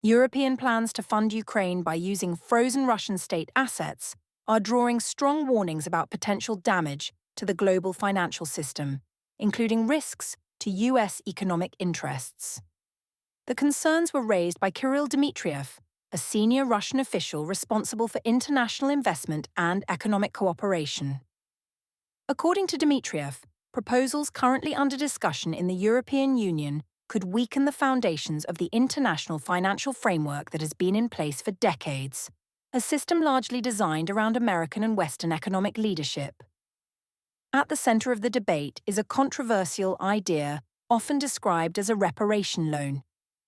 European plans to fund Ukraine by using frozen Russian state assets are drawing strong warnings about potential damage to the global financial system, including risks to US economic interests. The concerns were raised by Kirill Dmitriev, a senior Russian official responsible for international investment and economic cooperation. According to Dmitriev, proposals currently under discussion in the European Union could weaken the foundations of the international financial framework that has been in place for decades, a system largely designed around American and Western economic leadership. At the center of the debate is a controversial idea often described as a reparation loan,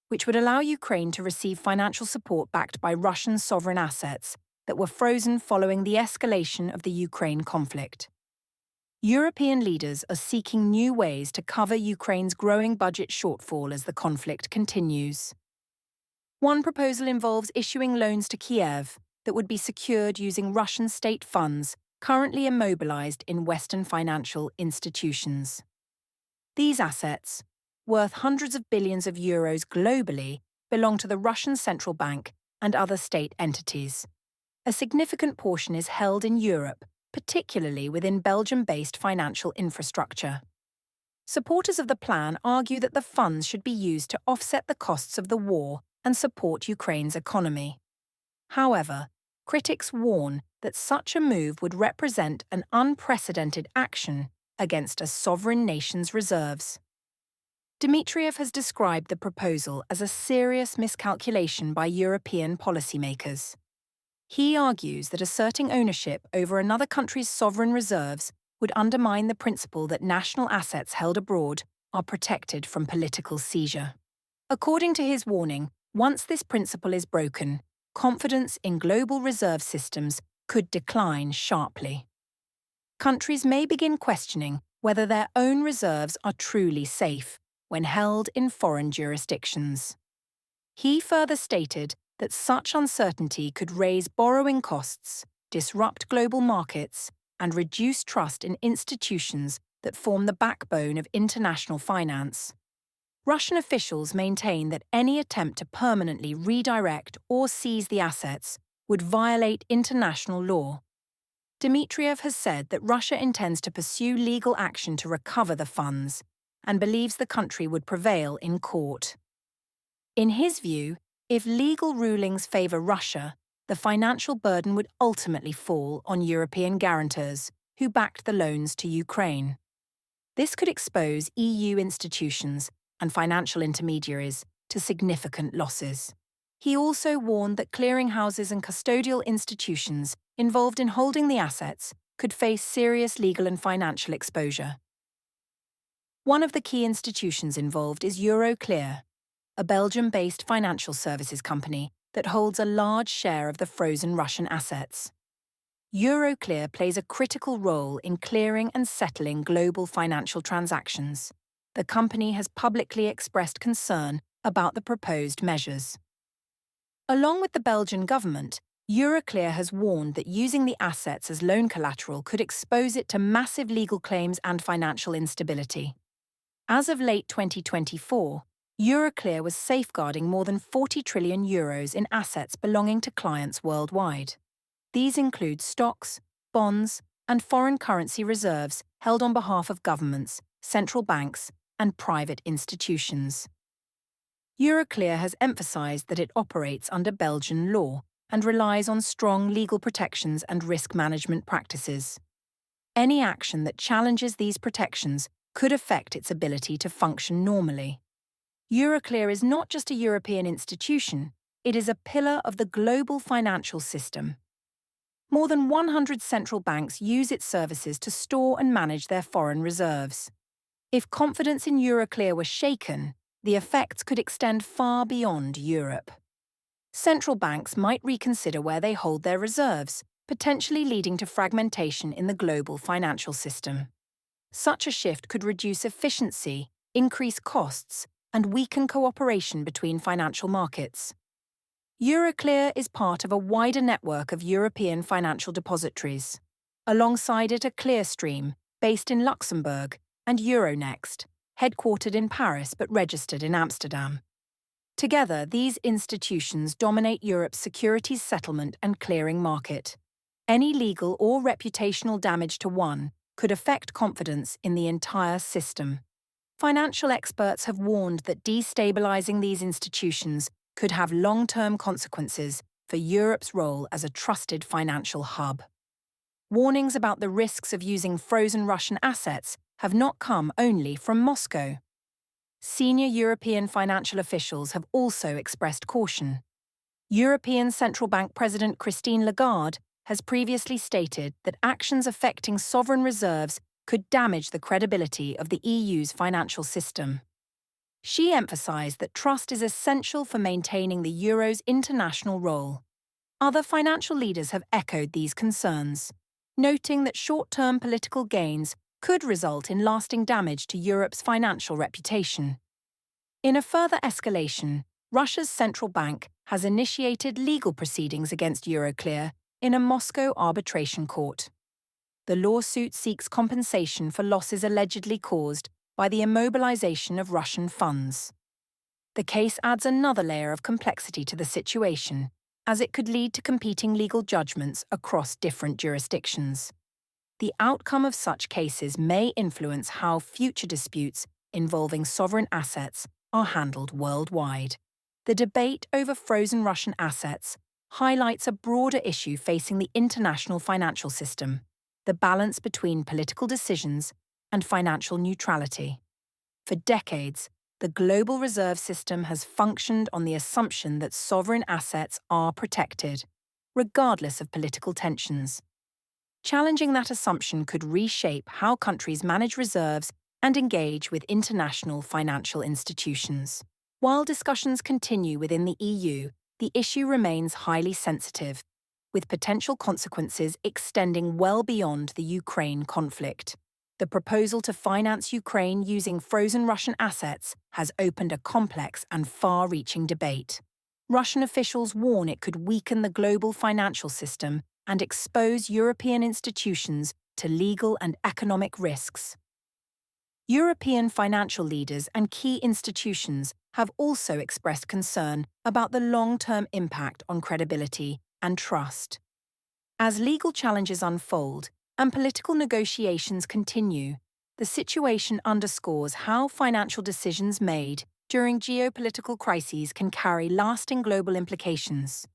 which would allow Ukraine to receive financial support backed by Russian sovereign assets that were frozen following the escalation of the Ukraine conflict. European leaders are seeking new ways to cover Ukraine's growing budget shortfall as the conflict continues. One proposal involves issuing loans to Kiev that would be secured using Russian state funds currently immobilized in Western financial institutions. These assets, worth hundreds of billions of euros globally, belong to the Russian central bank and other state entities. A significant portion is held in Europe, particularly within Belgium-based financial infrastructure. Supporters of the plan argue that the funds should be used to offset the costs of the war and support Ukraine's economy. However, critics warn that such a move would represent an unprecedented action against a sovereign nation's reserves. Dmitriev has described the proposal as a serious miscalculation by European policymakers. He argues that asserting ownership over another country's sovereign reserves would undermine the principle that national assets held abroad are protected from political seizure. According to his warning, once this principle is broken, confidence in global reserve systems could decline sharply. Countries may begin questioning whether their own reserves are truly safe when held in foreign jurisdictions. He further stated that such uncertainty could raise borrowing costs, disrupt global markets, and reduce trust in institutions that form the backbone of international finance. Russian officials maintain that any attempt to permanently redirect or seize the assets would violate international law. Dmitriev has said that Russia intends to pursue legal action to recover the funds and believes the country would prevail in court. In his view, if legal rulings favor Russia, the financial burden would ultimately fall on European guarantors who backed the loans to Ukraine. This could expose EU institutions and financial intermediaries to significant losses. He also warned that clearinghouses and custodial institutions involved in holding the assets could face serious legal and financial exposure. One of the key institutions involved is Euroclear, a Belgium-based financial services company that holds a large share of the frozen Russian assets. Euroclear plays a critical role in clearing and settling global financial transactions. The company has publicly expressed concern about the proposed measures. Along with the Belgian government, Euroclear has warned that using the assets as loan collateral could expose it to massive legal claims and financial instability. As of late 2024, Euroclear was safeguarding more than 40 trillion euros in assets belonging to clients worldwide. These include stocks, bonds, and foreign currency reserves held on behalf of governments, central banks, and private institutions. Euroclear has emphasized that it operates under Belgian law and relies on strong legal protections and risk management practices. Any action that challenges these protections could affect its ability to function normally. Euroclear is not just a European institution, it is a pillar of the global financial system. More than 100 central banks use its services to store and manage their foreign reserves. If confidence in Euroclear were shaken, the effects could extend far beyond Europe. Central banks might reconsider where they hold their reserves, potentially leading to fragmentation in the global financial system. Such a shift could reduce efficiency, increase costs, and weaken cooperation between financial markets. Euroclear is part of a wider network of European financial depositories. Alongside it are Clearstream, based in Luxembourg, and Euronext, headquartered in Paris but registered in Amsterdam. Together, these institutions dominate Europe's securities settlement and clearing market. Any legal or reputational damage to one could affect confidence in the entire system. Financial experts have warned that destabilizing these institutions could have long-term consequences for Europe's role as a trusted financial hub. Warnings about the risks of using frozen Russian assets have not come only from Moscow. Senior European financial officials have also expressed caution. European Central Bank President Christine Lagarde has previously stated that actions affecting sovereign reserves could damage the credibility of the EU's financial system. She emphasized that trust is essential for maintaining the euro's international role. Other financial leaders have echoed these concerns, noting that short-term political gains could result in lasting damage to Europe's financial reputation. In a further escalation, Russia's central bank has initiated legal proceedings against Euroclear in a Moscow arbitration court. The lawsuit seeks compensation for losses allegedly caused by the immobilization of Russian funds. The case adds another layer of complexity to the situation, as it could lead to competing legal judgments across different jurisdictions. The outcome of such cases may influence how future disputes involving sovereign assets are handled worldwide. The debate over frozen Russian assets highlights a broader issue facing the international financial system: the balance between political decisions and financial neutrality. For decades, the global reserve system has functioned on the assumption that sovereign assets are protected, regardless of political tensions. Challenging that assumption could reshape how countries manage reserves and engage with international financial institutions. While discussions continue within the EU, the issue remains highly sensitive, with potential consequences extending well beyond the Ukraine conflict. The proposal to finance Ukraine using frozen Russian assets has opened a complex and far-reaching debate. Russian officials warn it could weaken the global financial system and expose European institutions to legal and economic risks. European financial leaders and key institutions have also expressed concern about the long-term impact on credibility and trust. As legal challenges unfold and political negotiations continue, the situation underscores how financial decisions made during geopolitical crises can carry lasting global implications.